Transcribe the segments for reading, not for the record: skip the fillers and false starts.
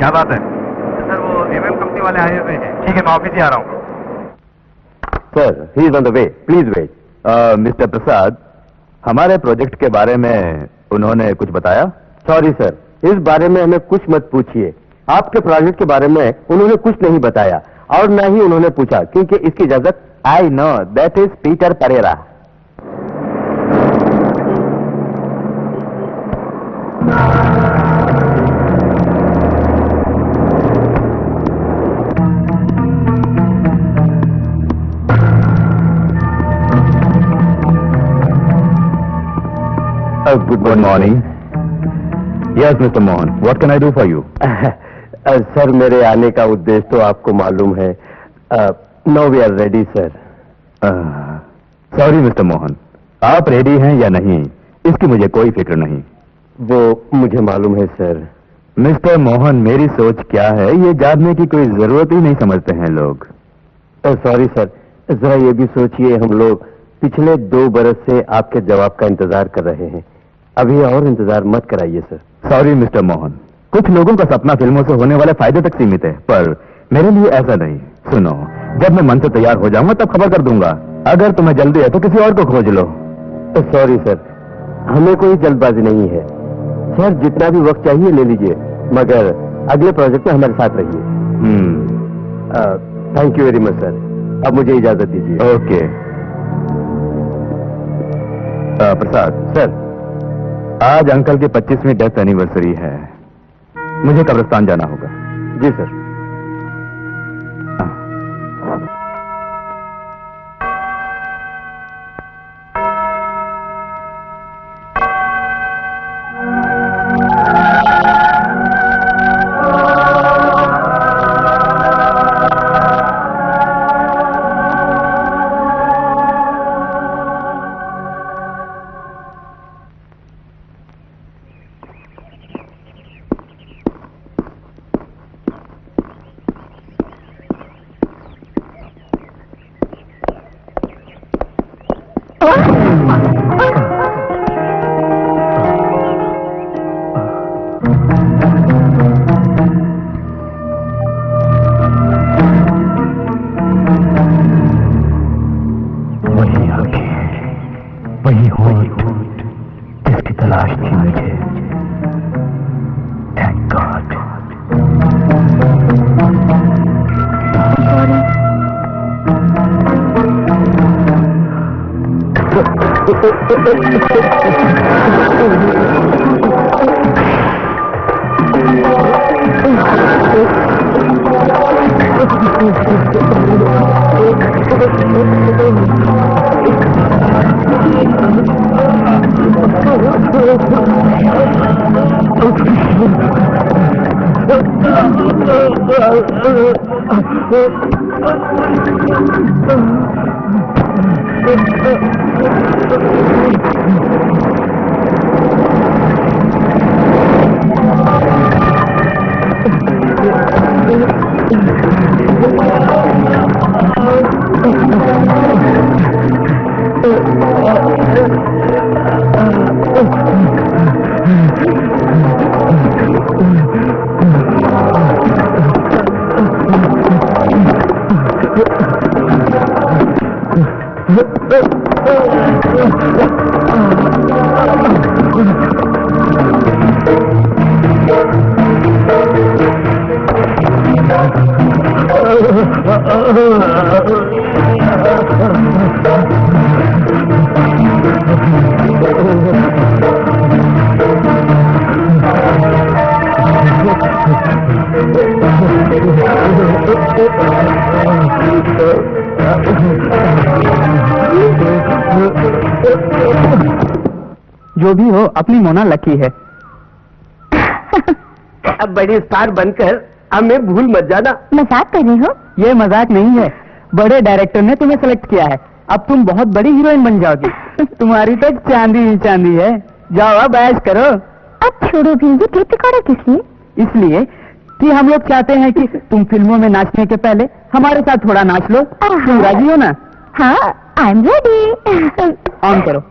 क्या बात है सर? वो एमएम कंपनी वाले आए हुए हैं। ठीक है, मैं ऑफिस ही आ रहा हूँ। Sir, he is on the way, please wait. Mister Prasad, हमारे प्रोजेक्ट के बारे में उन्होंने कुछ बताया? सॉरी सर, इस बारे में हमें कुछ मत पूछिए। आपके प्रोजेक्ट के बारे में उन्होंने कुछ नहीं बताया और न ही उन्होंने पूछा, क्योंकि इसकी इजाजत I know that is Peter Pereira. Good morning. Yes, Mr. Mohan. What can I do for you? Sir, मेरे आने का उद्देश्य तो आपको मालूम है। Now we are ready, sir. Sorry, Mr. Mohan. आप रेडी हैं या नहीं, इसकी मुझे कोई फिक्र नहीं। वो मुझे मालूम है सर। मिस्टर मोहन, मेरी सोच क्या है ये जानने की कोई जरूरत ही नहीं समझते हैं लोग। सॉरी सर, जरा ये भी सोचिए, हम लोग पिछले 2 बरस से आपके जवाब का इंतजार कर रहे हैं। अभी और इंतजार मत कराइए सर। सॉरी मिस्टर मोहन, कुछ लोगों का सपना फिल्मों से होने वाले फायदे तक सीमित है, पर मेरे लिए ऐसा नहीं। सुनो, जब मैं मन से तैयार हो जाऊंगा तब खबर कर दूंगा। अगर तुम्हें जल्दी है तो किसी और को खोज लो। सॉरी सर, हमें कोई जल्दबाजी नहीं है सर। जितना भी वक्त चाहिए ले लीजिए, मगर अगले प्रोजेक्ट में हमारे साथ रहिए। Thank you very much sir. अब मुझे इजाजत दीजिए। ओके। प्रसाद सर, आज अंकल की 25वीं डेथ एनिवर्सरी है, मुझे कब्रिस्तान जाना होगा। जी सर। जो भी हो, अपनी मोना लकी है। अब बड़ी स्टार बनकर हमें भूल मत जाना। मजाक कर रहे हो? ये मजाक नहीं है, बड़े डायरेक्टर ने तुम्हें सेलेक्ट किया है, अब तुम बहुत बड़ी हीरोइन बन जाओगी। तुम्हारी तो चांदी ही चांदी है। जाओ अब ऐश करो। अब छोड़ो भी, ये टेप रिकॉर्डर किस लिए? इसलिए कि हम लोग चाहते हैं कि तुम फिल्मों में नाचने के पहले हमारे साथ थोड़ा नाच लो। तुम राजी हो ना? हाँ, आई एम रेडी। ऑन करो।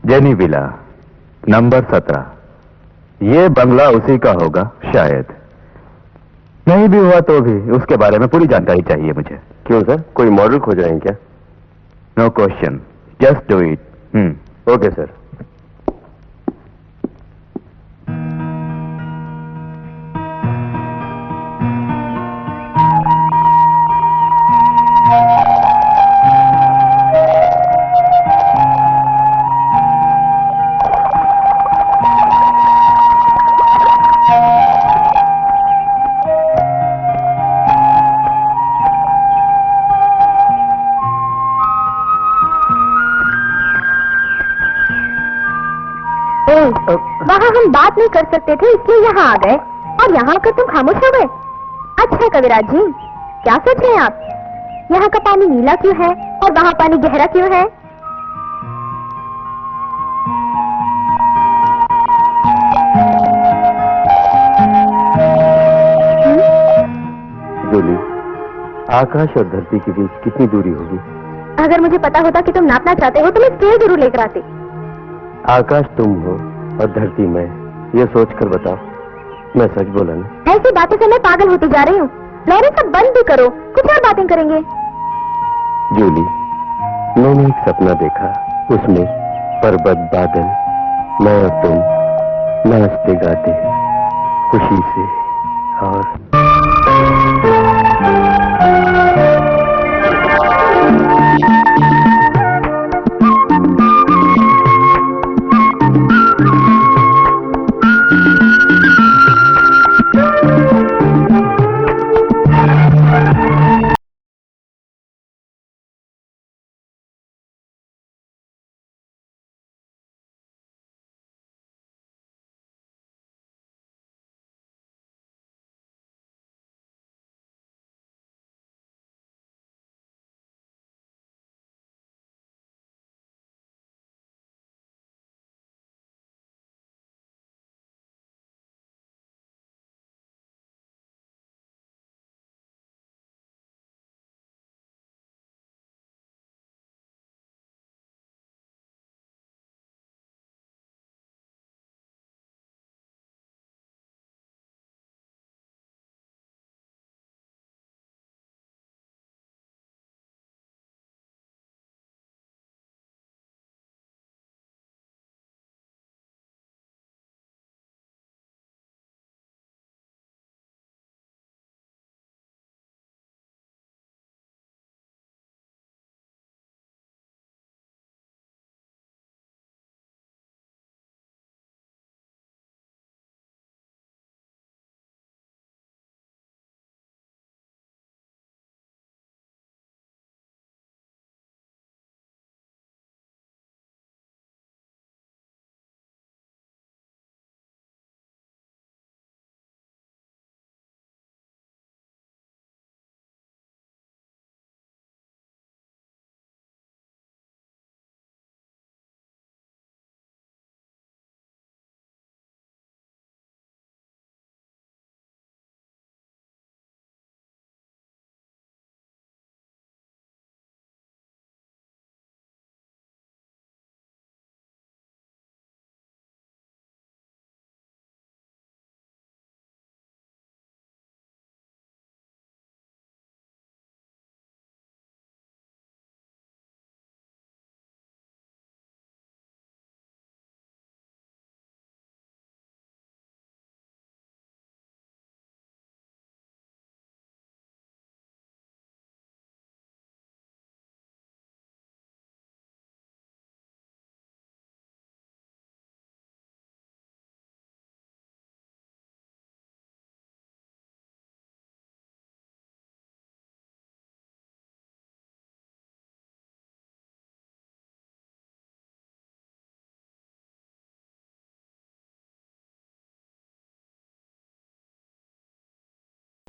Jenny villa number 17। ये बंगला उसी का होगा शायद। नहीं भी हुआ तो भी उसके बारे में पूरी जानकारी चाहिए मुझे। क्यों सर, कोई मॉडल खोज रहे हैं क्या? No question, just do it. Okay sir. वहाँ हम बात नहीं कर सकते थे इसलिए यहाँ आ गए, और यहाँ आकर तुम खामोश हो गए। अच्छा कविराज जी, क्या सोच रहे हैं आप? यहाँ का पानी नीला क्यों है और वहाँ पानी गहरा क्यों है? जूली, आकाश और धरती के बीच कितनी दूरी होगी? अगर मुझे पता होता कि तुम नापना चाहते हो तो मैं स्केल जरूर लेकर आती। आकाश तुम हो और धरती मैं, ये सोचकर बताओ, मैं सच बोला ना? ऐसी बातों से मैं पागल होती जा रही हूँ। लॉरेंस, अब बंद भी करो, कुछ और बातें करेंगे। जूली, मैंने एक सपना देखा, उसमें पर्वत, बादल, मैं और तुम नाचते गाते खुशी से, और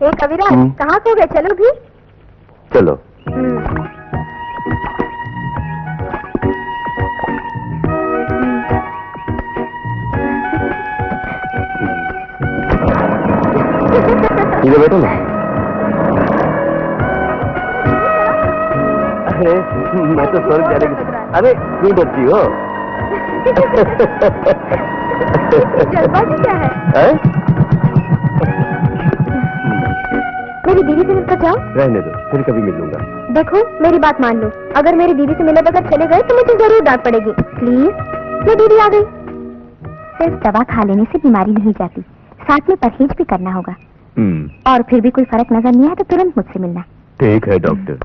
हे कविराज, कहाँ सो गए? चलो भी। चलो। इधर बैठो ना। अरे मैं तो स्वर्ग जाने की। अरे क्यों डरती हो? जल्दबाजी क्या है? मेरी बीवी से मिलकर जाओ। रहने दो, फिर कभी मिल लूंगा। देखो मेरी बात मान लो, अगर मेरी दीदी से मिले बगैर चले गए तो मुझे जरूर डांट पड़ेगी। प्लीज। ये दीदी आ गई। सिर्फ दवा खा लेने से बीमारी नहीं जाती, साथ में परहेज भी करना होगा। और फिर भी कोई फर्क नजर नहीं आया तो तुरंत मुझसे मिलना। ठीक है डॉक्टर।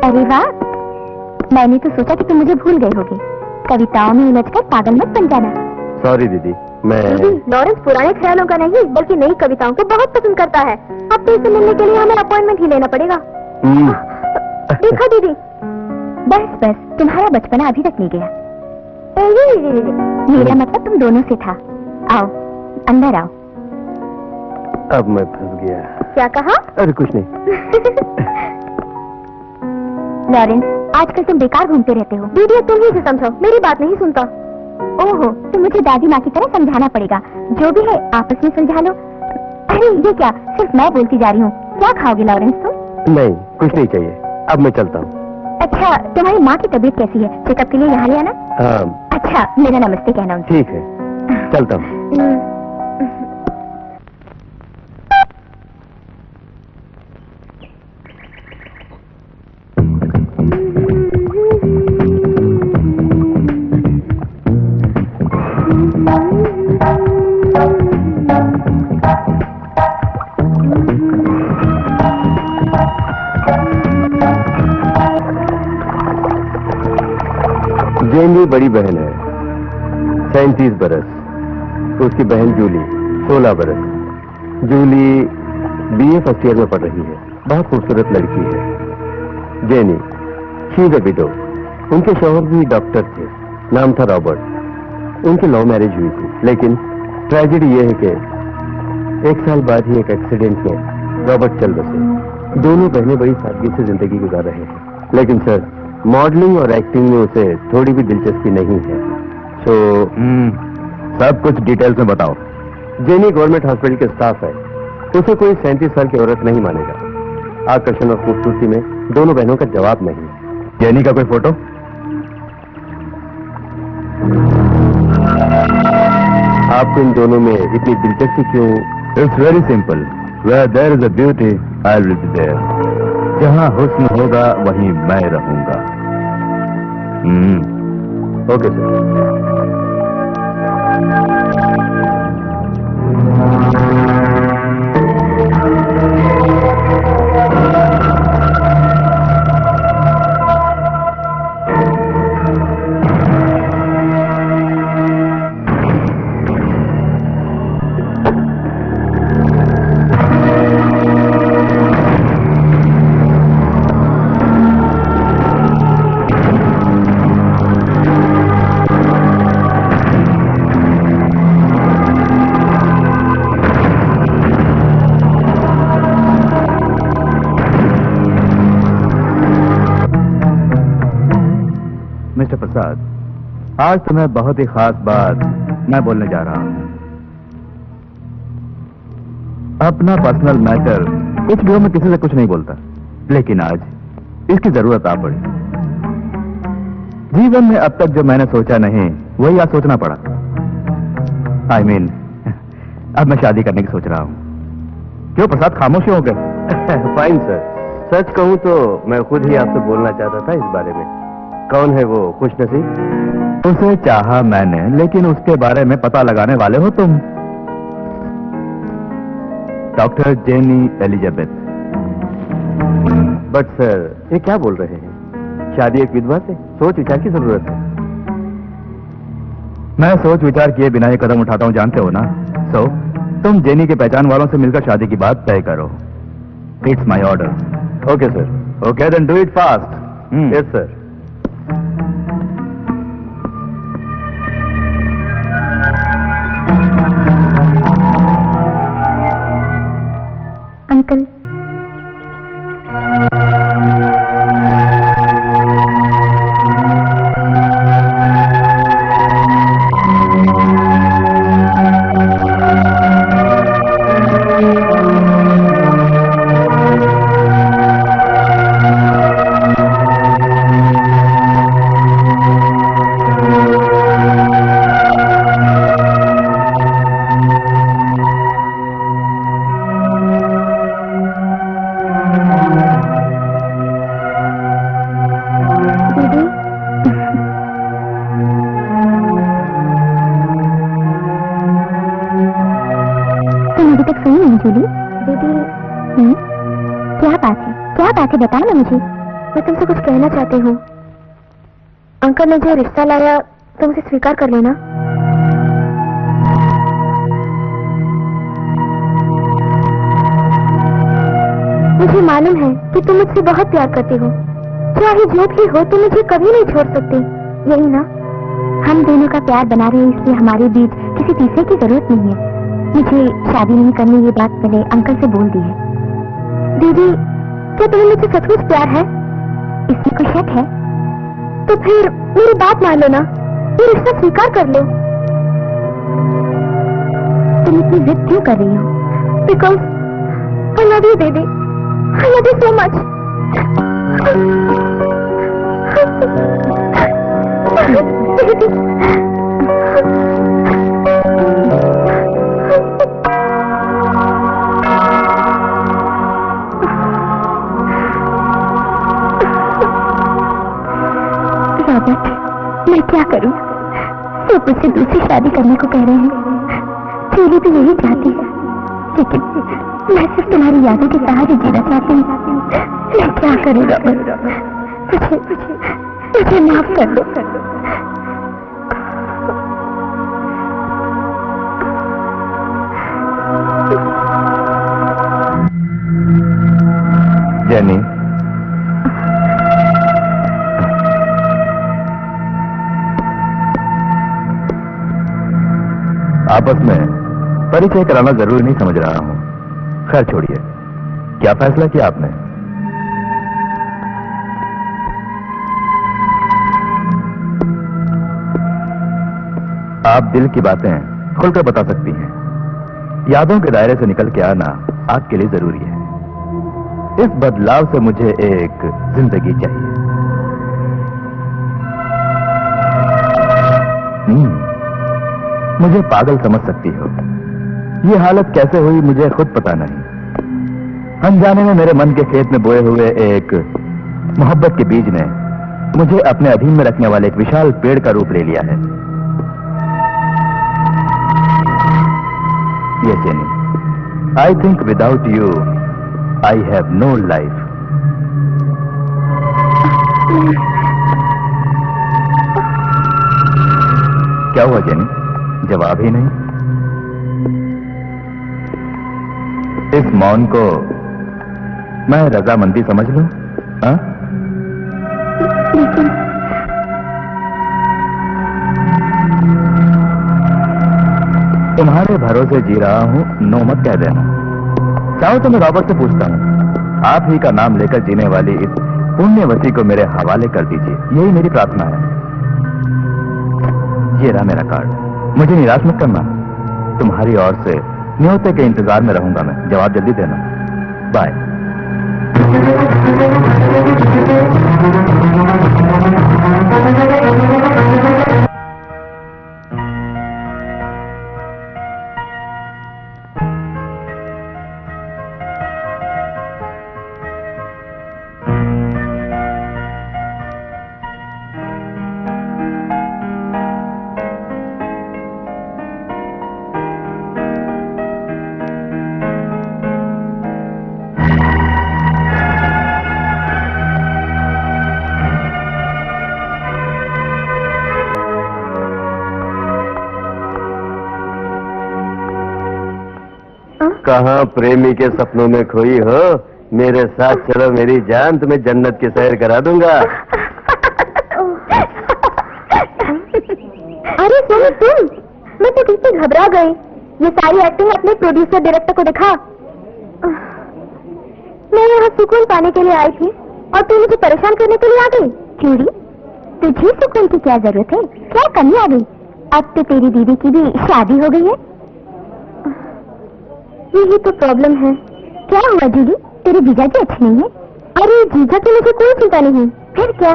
अरे वाह, मैंने तो सोचा कि तुम मुझे भूल गए होगे। कविताओं में उलझकर पागल मत बन जाना। सॉरी दीदी, मैं लॉरेंस पुराने ख्यालों का नहीं बल्कि नई कविताओं को बहुत पसंद करता है। अब तो इसे मिलने के लिए हमें अपॉइंटमेंट ही लेना पड़ेगा। देखो दीदी, बस बस, तुम्हारा बचपना अभी तक नहीं गया। मेरा मतलब तुम दोनों से था। आओ अंदर आओ। अब मैं फंस गया। क्या कहा? अरे कुछ नहीं। लॉरेंस, आजकल तुम बेकार घूमते रहते हो। दीदी तुम ही से समझो, मेरी बात नहीं सुनता। ओहो, तो मुझे दादी माँ की तरह समझाना पड़ेगा। जो भी है आपस में सुलझा लो। अरे ये क्या, सिर्फ मैं बोलती जा रही हूँ। क्या खाओगे लॉरेंस तुम? नहीं, कुछ नहीं चाहिए। अब मैं चलता हूँ। अच्छा, तुम्हारी माँ की तबीयत कैसी है? चेकअप के लिए यहाँ ले आना। हाँ। अच्छा, मेरा नमस्ते कहना उनसे। ठीक है, चलता हूँ। जेनी बड़ी बहन है, 37 बरस। उसकी बहन जूली 16 बरस। जूली बीए फर्स्ट ईयर में पढ़ रही है। बहुत खूबसूरत लड़की है। Jenny, she is a window. उनके शौहर भी डॉक्टर थे, नाम था रॉबर्ट। उनकी लव मैरिज हुई थी, लेकिन ट्रेजेडी ये है कि 1 साल बाद ही एक एक्सीडेंट में रॉबर्ट चल बसे। दोनों बहनें बड़ी सादगी से जिंदगी गुजार रहे हैं, लेकिन सर मॉडलिंग और एक्टिंग में उसे थोड़ी भी दिलचस्पी नहीं है। सो सब कुछ डिटेल्स में बताओ। जेनी गवर्नमेंट हॉस्पिटल के स्टाफ है। उसे कोई 37 साल की औरत नहीं मानेगा। आकर्षण और खूबसूरती में दोनों बहनों का जवाब नहीं। जेनी का कोई फोटो? आपको इन दोनों में इतनी दिलचस्पी क्यों? It's very simple. Where there is a beauty I will be there. जहां हुस्न होगा वहीं मैं रहूंगा। Okay sir. मिस्टर प्रसाद, आज तुम्हें बहुत ही खास बात मैं बोलने जा रहा हूं। अपना पर्सनल मैटर कुछ भी हो, मैं किसी से कुछ नहीं बोलता, लेकिन आज इसकी जरूरत आ पड़ी। जीवन में अब तक जो मैंने सोचा नहीं वही आज सोचना पड़ा। आई मीन, अब मैं शादी करने की सोच रहा हूं। क्यों प्रसाद, खामोश हो गए? Fine sir. सच कहूं तो मैं खुद ही आपसे बोलना चाहता था इस बारे में। कौन है वो खुशनसीब? उसे चाहा मैंने, लेकिन उसके बारे में पता लगाने वाले हो तुम। Doctor jenny Elizabeth. But sir, ये क्या बोल रहे हैं? शादी एक विधवा से? सोच विचार की जरूरत है। मैं सोच विचार किए बिना ये कदम उठाता हूं, जानते हो ना। सो तुम जेनी के पहचान वालों से मिलकर शादी की बात तय करो। It's my order. Okay sir. Okay then do it fast. Yes sir. Uncle, तक सुनी नहीं जूली। दीदी क्या बात है बताओ ना मुझे। मैं तुमसे कुछ कहना चाहती हूँ। अंकल ने जो रिश्ता लाया तुम उसे स्वीकार कर लेना। मुझे मालूम है कि तुम मुझसे बहुत प्यार करती हो। चाहे जो भी हो तुम मुझे कभी नहीं छोड़ सकती, यही ना? हम दोनों का प्यार बना रहे हैं, इसलिए हमारे बीच किसी तीसरे की जरूरत नहीं है। मुझे शादी नहीं करनी ये बात मैंने अंकल से बोल दी है। दीदी क्या तुम्हें मुझसे सचमुच प्यार है? इसमें कोई शक है? तो फिर मेरी बात मान लो ना, ये रिश्ता स्वीकार कर लो। तुम इतनी जिद क्यों कर रही हो? बिकॉज आई लव यू दीदी, I love you so much. Robert, मैं क्या करूं? सब मुझसे दूसरी शादी करने को कह रहे हैं। जूली तो यही चाहती है, लेकिन मैं सिर्फ तुम्हारी यादों के सहारे जीना चाहती हूँ। मैं क्या करूं रॉबर्ट? मुझे माफ कर दो। जेनी, आपस में परिचय कराना जरूरी नहीं समझ रहा हूं। खैर छोड़िए, क्या फैसला किया आपने? आप दिल की बातें खुलकर बता सकती हैं। यादों के दायरे से निकल के आना आपके लिए जरूरी है। इस बदलाव से मुझे एक जिंदगी चाहिए। मुझे पागल समझ सकती हो, ये हालत कैसे हुई मुझे खुद पता नहीं। अनजाने में मेरे मन के खेत में बोए हुए एक मोहब्बत के बीज ने मुझे अपने अधीन में रखने वाले एक विशाल पेड़ का रूप ले लिया है। Yes, Jenny. I think without you, I have no life. क्या हुआ जेनी? जवाब ही नहीं। इस मौन को मैं रजामंदी समझ लूं? हाँ? तुम्हारे भरोसे जी रहा हूं, नो मत कह देना। चाहो तो मैं रॉबर्ट से पूछता हूं। आप ही का नाम लेकर जीने वाली इस पुण्यवती को मेरे हवाले कर दीजिए, यही मेरी प्रार्थना है। ये रहा मेरा कार्ड। मुझे निराश मत करना। तुम्हारी ओर से न्योते के इंतजार में रहूंगा मैं। जवाब जल्दी देना। बाय। कहाँ प्रेमी के सपनों में खोई हो? मेरे साथ चलो मेरी जान, तुम्हें जन्नत की सैर करा दूंगा। अरे सोनी तुम, मैं तो कितनी घबरा गई। ये सारी एक्टिंग अपने प्रोड्यूसर डायरेक्टर को दिखा। मैं यहाँ सुकून पाने के लिए आई थी और तू मुझे परेशान करने के लिए आ गई। चूड़ी, तुझे सुकून की क्या जरूरत है? क्या कमी आ गई? अब तो तेरी दीदी की भी शादी हो गई है। यही तो प्रॉब्लम है। क्या हुआ जूली? तेरे जीजा जी अच्छे नहीं है? अरे जीजा की मुझे कोई चिंता नहीं। फिर क्या?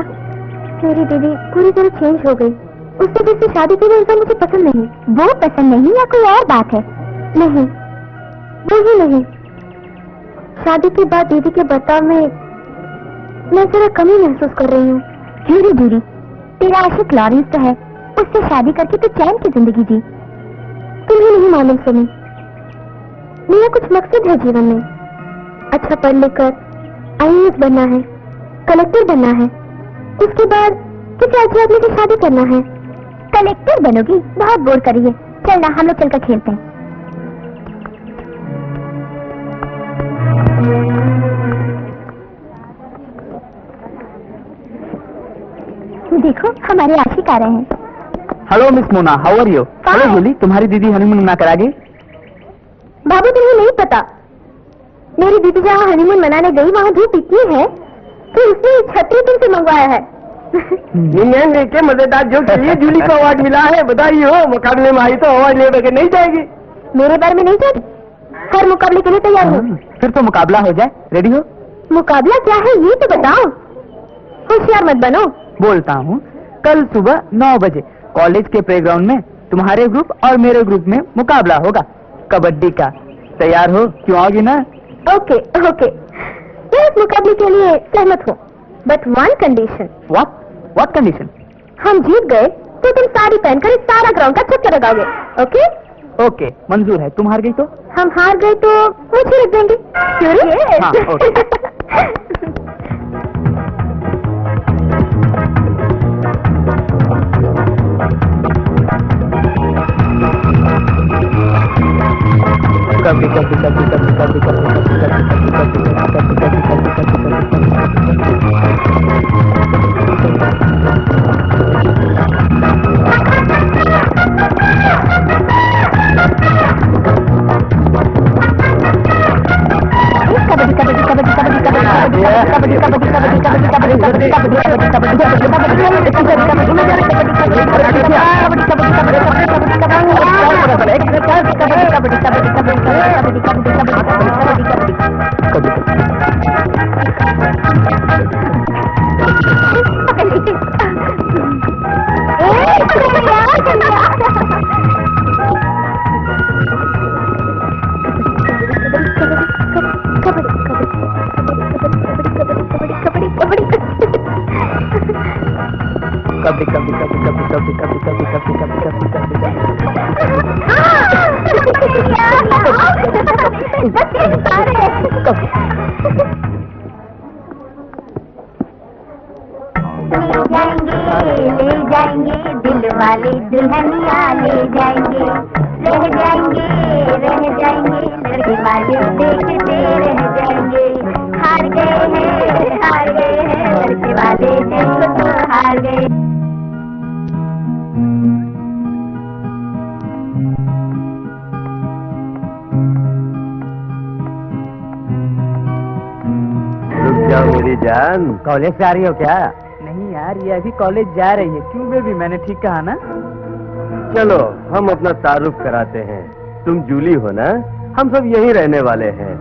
मेरी दीदी पूरी तरह चेंज हो गई। उससे जिससे शादी की इंसान मुझे पसंद नहीं। वो पसंद नहीं या कोई और बात है? नहीं, वो ही नहीं। शादी के बाद दीदी के बर्ताव में मैं जरा कमी महसूस कर रही हूँ। जूली जूली, तेरा आशिक लॉरेंस तो है, उससे शादी करके तो चैन की जिंदगी जी। तुम्हें नहीं मालूम सुनी, मेरा कुछ मकसद है जीवन में। अच्छा पढ़ लिखकर IAS बनना है, कलेक्टर बनना है, उसके बाद किसी अच्छे आदमी की शादी करना है। कलेक्टर बनोगी? बहुत बोर कर रही है। चल ना, हम लोग चलकर खेलते हैं। देखो हमारे आशिक आ रहे हैं। Hello Miss Mona, how are you? Hello Julie, तुम्हारी दीदी हनीमून मनाकर आ गई? बाबू तुम्हें नहीं पता, मेरी दीदी जहाँ हनीमून मनाने गई वहाँ धूप इतनी है कि उसने छतरी तुमसे मंगवाया है। के मजेदार जो चाहिए, जूली को अवार्ड मिला है, बधाई हो। मुकाबले में आई तो अवार्ड ले बगैर नहीं जाएगी। मेरे बारे में नहीं जाती, हर मुकाबले के लिए तैयार हूँ। फिर तो मुकाबला हो जाए, रेडी हो? मुकाबला क्या है ये तो बताओ, होशियार मत बनो। बोलता हूँ, कल सुबह 9 बजे कॉलेज के प्लेग्राउंड में तुम्हारे ग्रुप और मेरे ग्रुप में मुकाबला होगा कबड्डी का। तैयार हो? क्यों आओगी ना? ओके ओके, मैं इस मुकाबले के लिए सहमत हूँ, but one condition. What condition? हम जीत गए तो तुम साड़ी पहनकर इस सारा ग्राउंड का चक्कर लगाओगे। ओके ओके, मंजूर है। तुम हार गई तो? हम हार गए तो मुझे रख देंगे। क्यों रे? हाँ, ओके। कभी कभी कभी कभी कभी ले जाएंगे दिल वाले दुल्हनिया ले जाएंगे, रह जाएंगे लड़के वाले देखते रह जाएंगे। हार गए हैं लड़के वाले देखो तो हार गए। रुक जाओ मेरी जान। कॉलेज से आ रही हो क्या? नहीं यार, ये अभी कॉलेज जा रही है। क्यों बेबी, मैंने ठीक कहा ना? चलो हम अपना तारुफ कराते हैं। तुम जूली हो ना? हम सब यहीं रहने वाले हैं।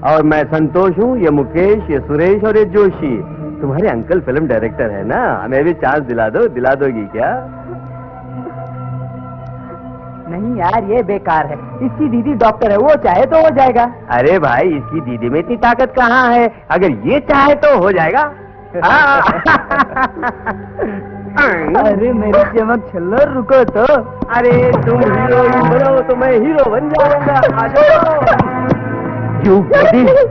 और मैं संतोष हूँ, ये मुकेश, ये सुरेश और ये जोशी। तुम्हारे अंकल फिल्म डायरेक्टर है ना, हमें भी चांस दिला दोगी क्या? नहीं यार, ये बेकार है। इसकी दीदी डॉक्टर है, वो चाहे तो हो जाएगा। अरे भाई, इसकी दीदी में इतनी ताकत कहाँ है? अगर ये चाहे तो हो जाएगा। अरे मेरी चमक छल्लो, रुको तो। अरे तुम हीरोइन बनो तो मैं हीरो बन जाऊंगा। आ जाओ। क्यों दीदी?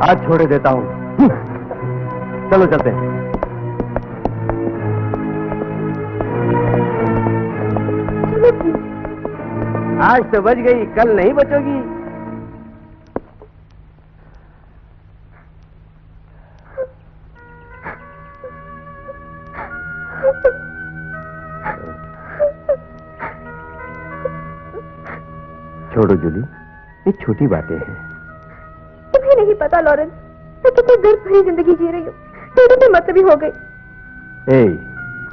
आज छोड़े देता हूँ। चलो चलते हैं। आज तो बच गई, कल नहीं बचोगी। छोड़ो जूली, ये छोटी बातें हैं। तुम्हें नहीं पता लॉरेंस, मैं कितनी गर्व भरी जिंदगी जी रही हूँ। तेरी तो मतलब ही हो गई। ए,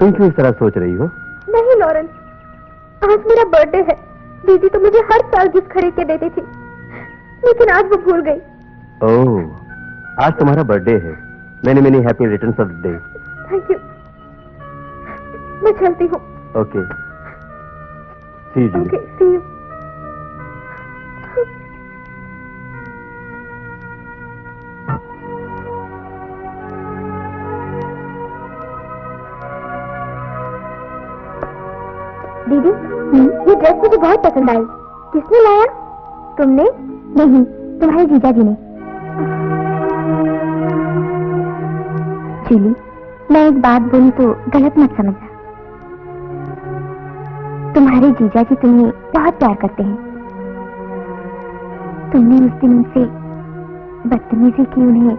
तुम क्यों इस तरह सोच रही हो? नहीं लॉरेंस, आज मेरा बर्थडे है। दीदी तो मुझे हर साल गिफ्ट खरीद के देती थी, लेकिन आज वो भूल गई। ओह, आज तुम्हारा बर्थडे है। Many happy returns of the day. Thank you. मैं चलती हूँ। Okay, see you Julie. Okay, see you. दीदी, ये ड्रेस मुझे बहुत पसंद आई। किसने लाया? तुमने? नहीं, तुम्हारे जीजा जी ने। जूली, मैं एक बात बोलूं तो गलत मत समझना। तुम्हारे जीजा जी तुम्हें बहुत प्यार करते हैं। तुमने उस दिन उनसे बदतमीजी की, उन्हें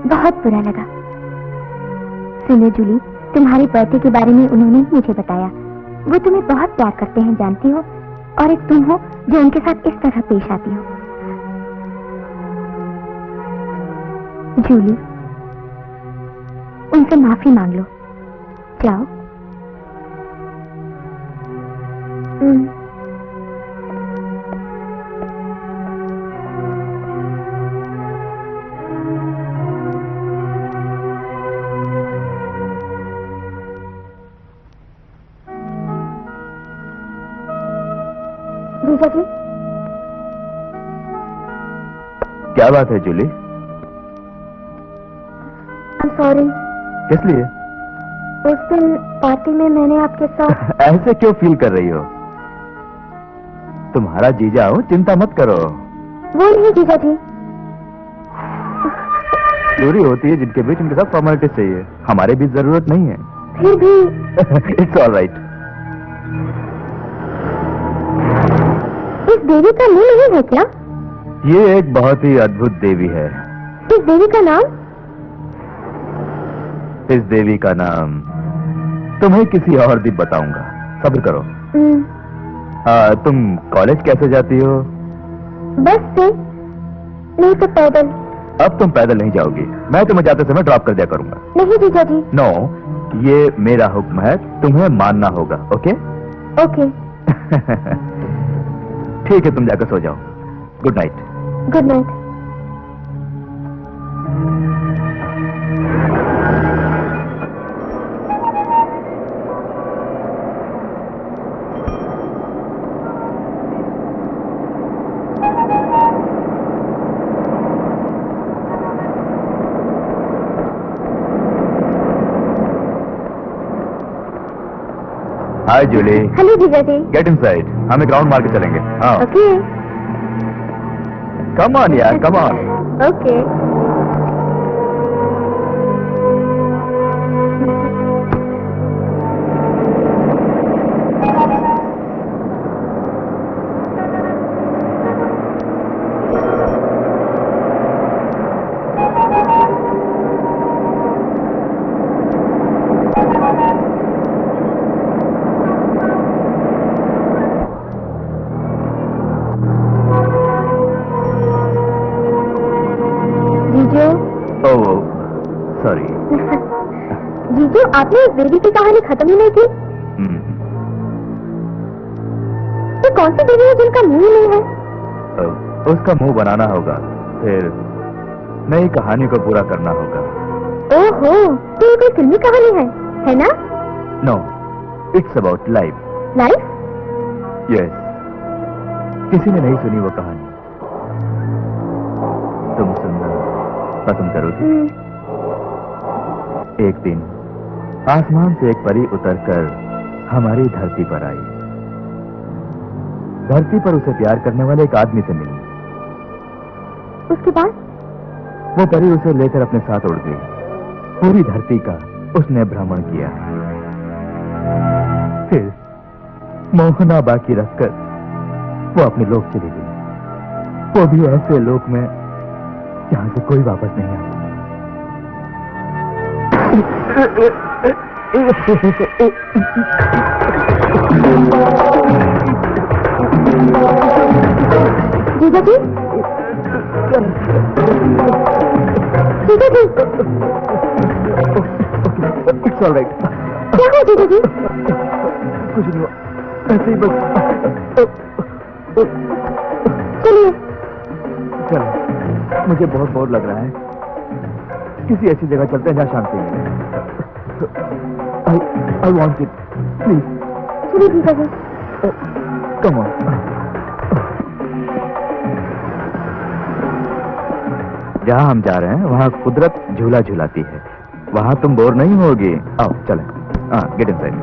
बहुत बुरा लगा। सुनो जूली, तुम्हारे बर्थडे के बारे में उन्होंने ही मुझे बताया। वो तुम्हें बहुत प्यार करते हैं, जानती हो, और एक तुम हो जो उनके साथ इस तरह पेश आती हो। जूली, उनसे माफी मांग लो। जाओ। जीजा जी, क्या बात है जूली? I'm sorry। किस लिए? उस दिन पार्टी में मैंने आपके साथ ऐसे क्यों फील कर रही हो? तुम्हारा जीजा हूं, चिंता मत करो। वो नहीं जीजा जी। दूरी होती है जिनके बीच, उनके साथ फॉर्मेलिटी चाहिए। हमारे बीच जरूरत नहीं है। फिर भी इट्स ऑल राइट। इस देवी का मुंह नहीं है क्या? ये एक बहुत ही अद्भुत देवी है। इस देवी का नाम? इस देवी का नाम तुम्हें किसी और दिन बताऊंगा, सब्र करो। तुम कॉलेज कैसे जाती हो? बस से, नहीं तो पैदल। अब तुम पैदल नहीं जाओगी, मैं तुम्हें जाते समय ड्रॉप कर दिया करूंगा। नहीं जीजा जी। नो, ये मेरा हुक्म है, तुम्हें मानना होगा। ओके? ओके। ठीक है, तुम जाकर सो जाओ। Good night. Good night. Hi Julie. Hello जीजा जी। गेट इनसाइड, हम एक राउंड मार के चलेंगे। हाँ, ओके। कम ऑन यार, कम ऑन। ओके। सॉरी। जीजू, आपने इस देवी की कहानी खत्म ही नहीं की। ये कौन सी देवी है जिनका मुंह ही नहीं है? उसका मुंह बनाना होगा, फिर नई कहानी को पूरा करना होगा। ओहो, तो ये कोई फिल्मी कहानी है ना? No, it's about life. Life? Yes. किसी ने नहीं सुनी वो कहानी, तुम सुनना पसंद करोगी? एक दिन आसमान से एक परी उतरकर हमारी धरती पर आई। धरती पर उसे प्यार करने वाले एक आदमी से मिली। उसके बाद? वो परी उसे लेकर अपने साथ उड़ गई। पूरी धरती का उसने भ्रमण किया। फिर मोहना बाकी रखकर वो अपने लोक चली गई। वो भी ऐसे लोक में जहां से कोई वापस नहीं आता। जीजा जी, जीजा जी, इट्स ऑल राइट। क्या है जीजा जी? कुछ नहीं हुआ, ऐसे ही बस। चलिए। चलो, मुझे बहुत बोर लग रहा है, किसी ऐसी जगह चलते हैं जहाँ शांति मिले। I want it, please. चलिए जीजा जी। Come on. जहाँ हम जा रहे हैं वहाँ कुदरत झूला झूलाती है, वहाँ तुम बोर नहीं होगी। आओ चलें। हाँ, गेट इनसाइड।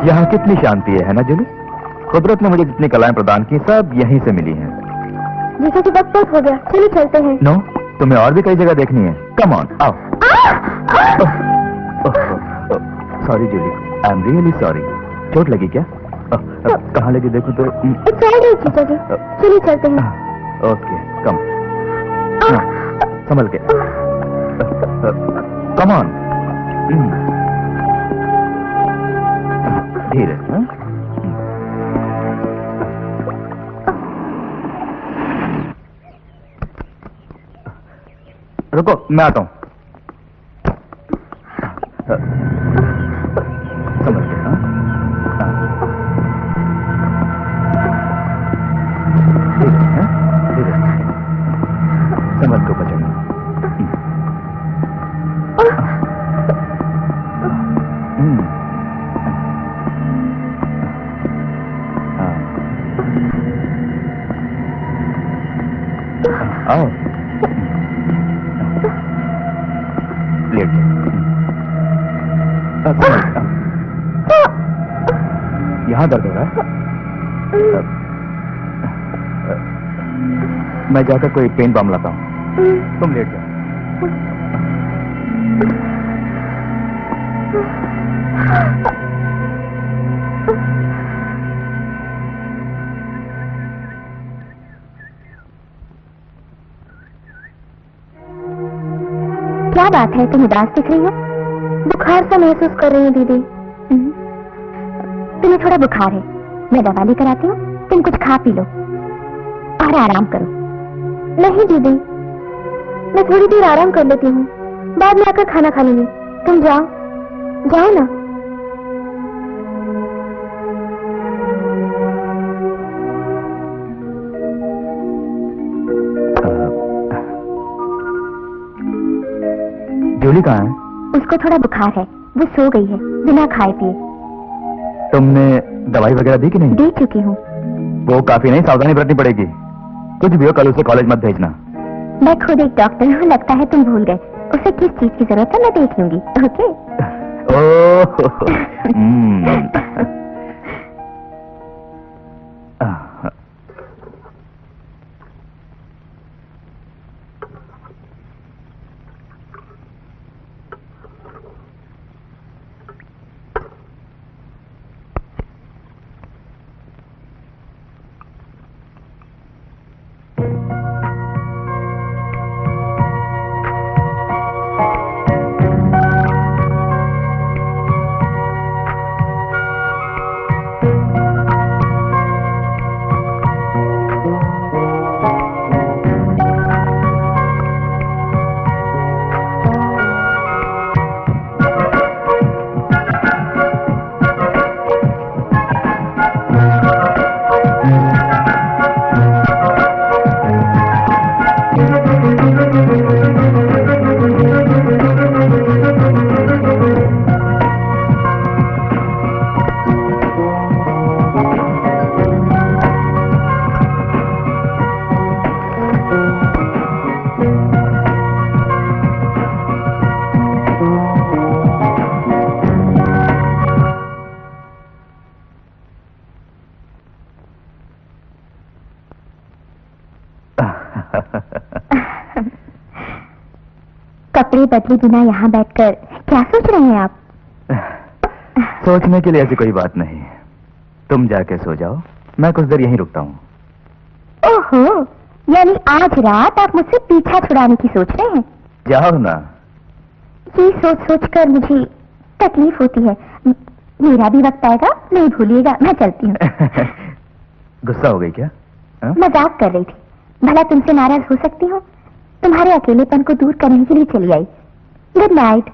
यहाँ कितनी शांति है ना जूली? कुदरत ने मुझे जितनी कलाएं प्रदान की सब यहीं से मिली हैं। जैसे कि वक्त बहुत हो गया, चलिए चलते हैं। नो, तुम्हें और भी कई जगह देखनी है। कम ऑन, आओ। Sorry Julie, I am really sorry. चोट लगी क्या? कहाँ लगी देखो तो। इट्स ऑलराइट जीजा जी, चलिए चलते हैं। ओके, कम। संभल के। Come on. धीरे। रुको, मैं आता हूं। समझ गया। समझ को बचना। आओ, लेट यहाँ दर्द हो रहा है? मैं जाकर कोई पेन बाम लाता हूँ, तुम लेट जाओ। क्या बात है, तुम उदास दिख रही हो? बुखार सा महसूस कर रही हो दीदी? तुम्हें थोड़ा बुखार है, मैं दवा लेकर आती हूँ, तुम कुछ खा पी लो और आराम करो। नहीं दीदी, मैं थोड़ी देर आराम कर लेती हूँ, बाद में आकर खाना खा लूंगी। तुम जाओ, जाओ ना। जूली कहाँ है? उसको थोड़ा बुखार है, वो सो गई है बिना खाए पिए। तुमने दवाई वगैरह दी कि नहीं? दे चुकी हूँ। वो काफी नहीं, सावधानी बरतनी पड़ेगी। कुछ भी हो, कल उसे कॉलेज मत भेजना। मैं खुद एक डॉक्टर हूँ, लगता है तुम भूल गए। उसे किस चीज की जरूरत है मैं देख लूंगी। ओके? ओह, कपड़े बदले बिना यहाँ बैठकर क्या सोच रहे हैं आप? सोचने के लिए ऐसी कोई बात नहीं। तुम जाके सो जाओ, मैं कुछ देर यहीं रुकता हूँ। ओहो, यानी आज रात आप मुझसे पीछा छुड़ाने की सोच रहे हैं? जाओ ना। ये सोच सोच कर मुझे तकलीफ होती है। मेरा भी वक्त आएगा, नहीं भूलिएगा। मैं चलती हूँ। गुस्सा हो गई क्या? मजाक कर रही थी। भला तुमसे नाराज हो सकती हूँ? तुम्हारे अकेलेपन को दूर करने के लिए चली आई। Good night.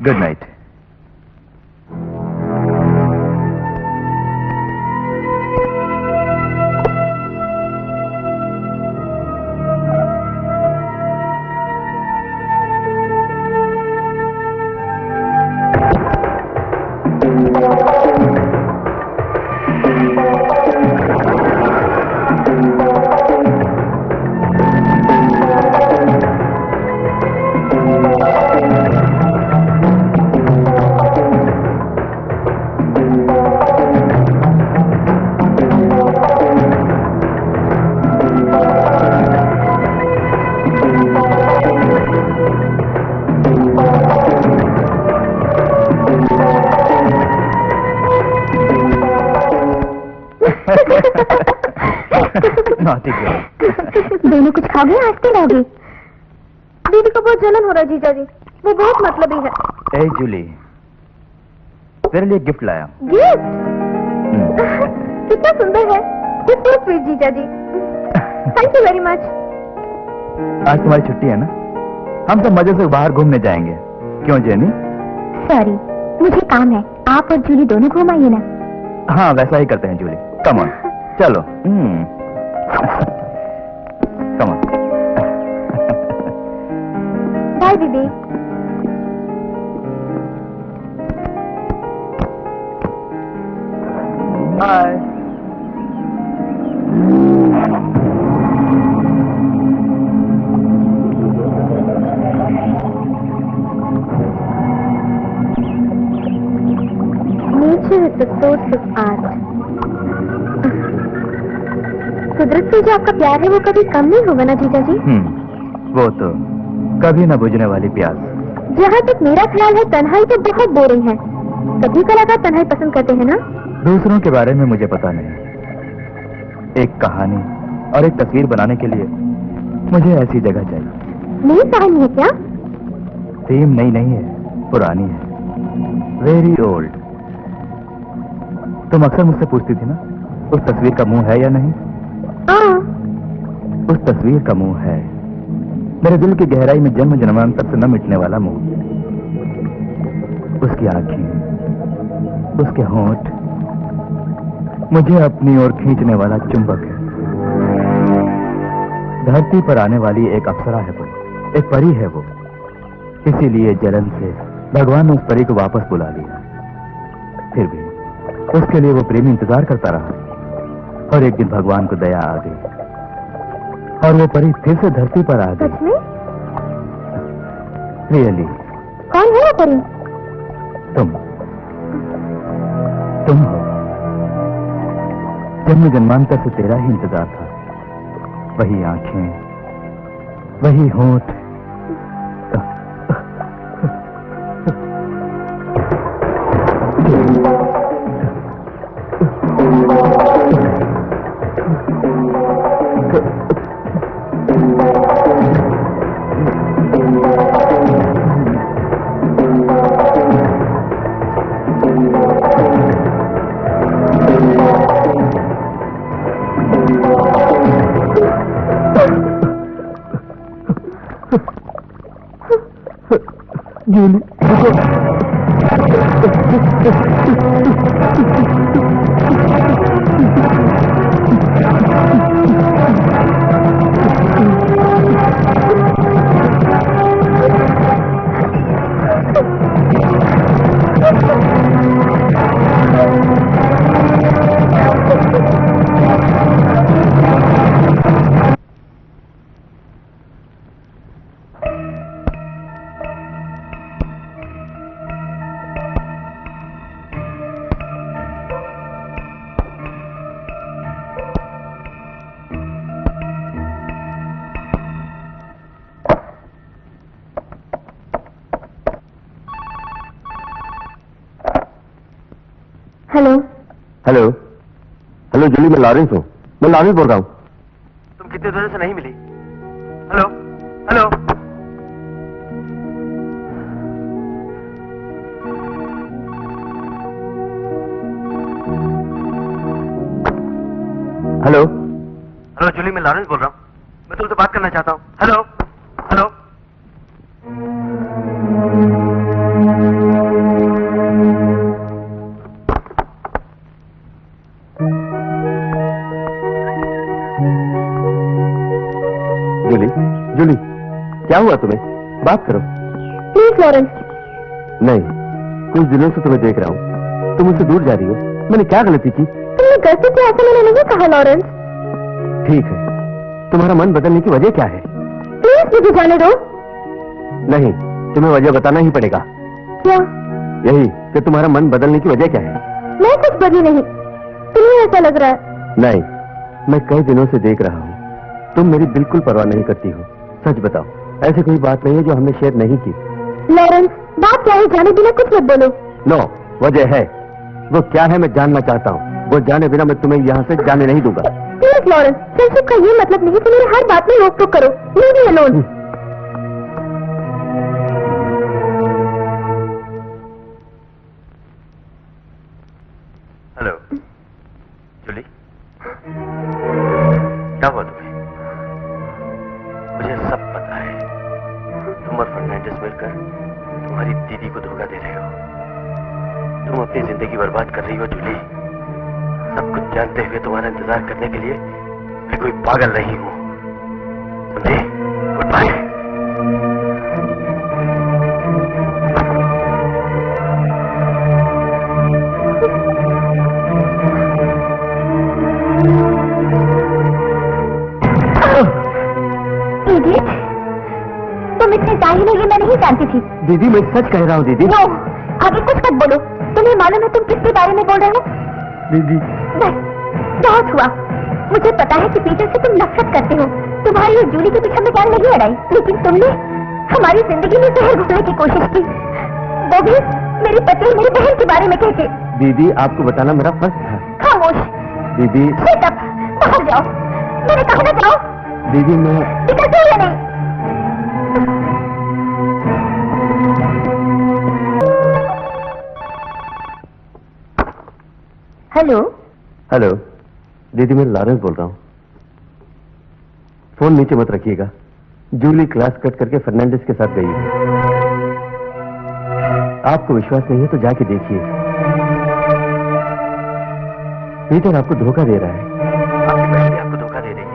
Good night. खाओगे हंसते रहोगे। दीदी को बहुत जलन हो रहा है जीजा जी, वो बहुत मतलबी है। ए जूली, तेरे लिए गिफ्ट लाया। गिफ्ट? कितना सुंदर है। कितना स्वीट जीजा जी। Thank you very much. आज तुम्हारी छुट्टी है ना, हम सब मजे से बाहर घूमने जाएंगे, क्यों जेनी? सॉरी, मुझे काम है, आप और जूली दोनों घूम आइए ना। हाँ वैसा ही करते हैं जूली, कम ऑन चलो। Come on. बाय दीदी। Bye. Nature is the source of art. कुदरत से जो आपका प्यार है वो कभी कम नहीं होगा ना जीजा जी? वो तो कभी न बुझने वाली प्यास। जहाँ तक मेरा ख्याल है तन्हाई तो बहुत बोरिंग है। सभी कलाकार तन्हाई पसंद करते हैं ना? दूसरों के बारे में मुझे पता नहीं, एक कहानी और एक तस्वीर बनाने के लिए मुझे ऐसी जगह चाहिए। नई कहानी है क्या? थीम नई नहीं है, पुरानी है, वेरी ओल्ड। तुम अक्सर मुझसे पूछती थी ना, उस तस्वीर का मुंह है या नहीं? हाँ। उस तस्वीर का मुंह है, मेरे दिल की गहराई में जन्म जन्मांतर से न मिटने वाला मुंह। उसकी आंखें, उसके होंठ, मुझे अपनी ओर खींचने वाला चुंबक है। धरती पर आने वाली एक अप्सरा है वो, एक परी है वो। इसीलिए जलन से भगवान ने उस परी को वापस बुला लिया। फिर भी उसके लिए वो प्रेमी इंतजार करता रहा और एक दिन भगवान को दया आ गई और वो परी फिर से धरती पर आ गई। सच में? रियली। कौन है वो परी? तुम हो। जन्म जन्मांतर से तेरा ही इंतजार था। वही आंखें, वही होंठ। Julie, hello. Hello hello Julie, मैं लॉरेंस हूँ। मैं लॉरेंस बोल रहा हूँ। तुम कितने दिनों से नहीं मिली? Hello hello. Hello hello Julie, मैं लॉरेंस बोल रहा हूँ। मैं तुमसे बात करना चाहता हूँ। Hello hello. जूली, जूली, क्या हुआ तुम्हें? बात करो। Please Lawrence. नहीं, कुछ दिनों से तुम्हें देख रहा हूँ, तुम मुझसे दूर जा रही हो। मैंने क्या गलती की? तुमने गलती की ऐसा मैंने नहीं कहा लॉरेंस। ठीक है, तुम्हारा मन बदलने की वजह क्या है? प्लीज मुझे जाने दो। नहीं, तुम्हें वजह बताना ही पड़ेगा। क्या? यही कि तुम्हारा मन बदलने की वजह क्या है? मैं कुछ बदली नहीं, तुम्हें ऐसा लग रहा है। नहीं, मैं कई दिनों से देख रहा हूँ, तुम मेरी बिल्कुल परवाह नहीं करती हो। सच बताओ, ऐसी कोई बात नहीं है जो हमने शेयर नहीं की। लॉरेंस, बात क्या है? जाने बिना कुछ मत बोलो। नो, वजह है। वो क्या है मैं जानना चाहता हूँ। वो जाने बिना मैं तुम्हें यहाँ से जाने नहीं दूंगा। प्लीज लॉरेंस, फ्रेंडशिप का ये मतलब नहीं कि मेरे हर बात में रोक टोक करो। Leave me alone. Hello Julie, क्या हुआ तुम्हें? मुझे सब पता है। तुम और फर्नांडिस मिलकर तुम्हारी दीदी को धोखा दे रहे हो। तुम अपनी जिंदगी बर्बाद कर रही हो जूली। सब कुछ जानते हुए तुम्हारा इंतजार करने के लिए मैं कोई पागल नहीं हूं, समझे? Goodbye. तुम इतने जाहिल हो ये मैं नहीं जानती थी। दीदी मैं सच कह रहा हूँ दीदी। नो, आगे कुछ मत बोलो। तुम्हें मालूम है तुम किसके बारे में बोल रहे हो? दीदी बस बहुत हुआ। मुझे पता है कि पीटर से तुम नफरत करते हो। तुम्हारी और जूली के पीछे में जान नहीं अड़ाई, लेकिन तुमने हमारी जिंदगी में जहर घुसने की कोशिश की, वो भी मेरे पति और मेरी बहन के बारे में कहते। दीदी आपको बताना मेरा फर्ज था। खामोश। दीदी Shut up, बाहर जाओ। मैंने कहा ना जाओ। दीदी मैं निकलते हो या नहीं? हेलो। हेलो दीदी मैं लॉरेंस बोल रहा हूँ। फोन नीचे मत रखिएगा। जूली क्लास कट करके फर्नांडिस के साथ गई है। आपको विश्वास नहीं है तो जाके देखिए। पीटर आपको धोखा दे रहा है। आपकी बहन भी आपको धोखा दे रही है।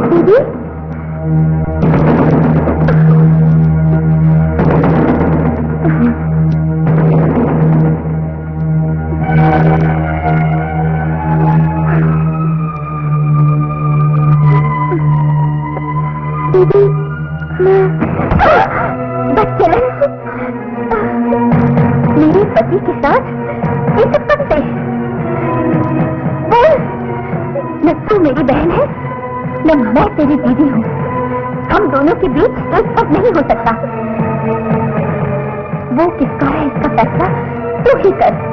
दीदी दीदी मैं बच्चन मेरे पति के साथ इस पद से बोल, न तू मेरी बहन है न मैं तेरी दीदी हूँ। हम दोनों के बीच एक पद नहीं हो सकता। वो किसका है इसका फैसला तू ही कर।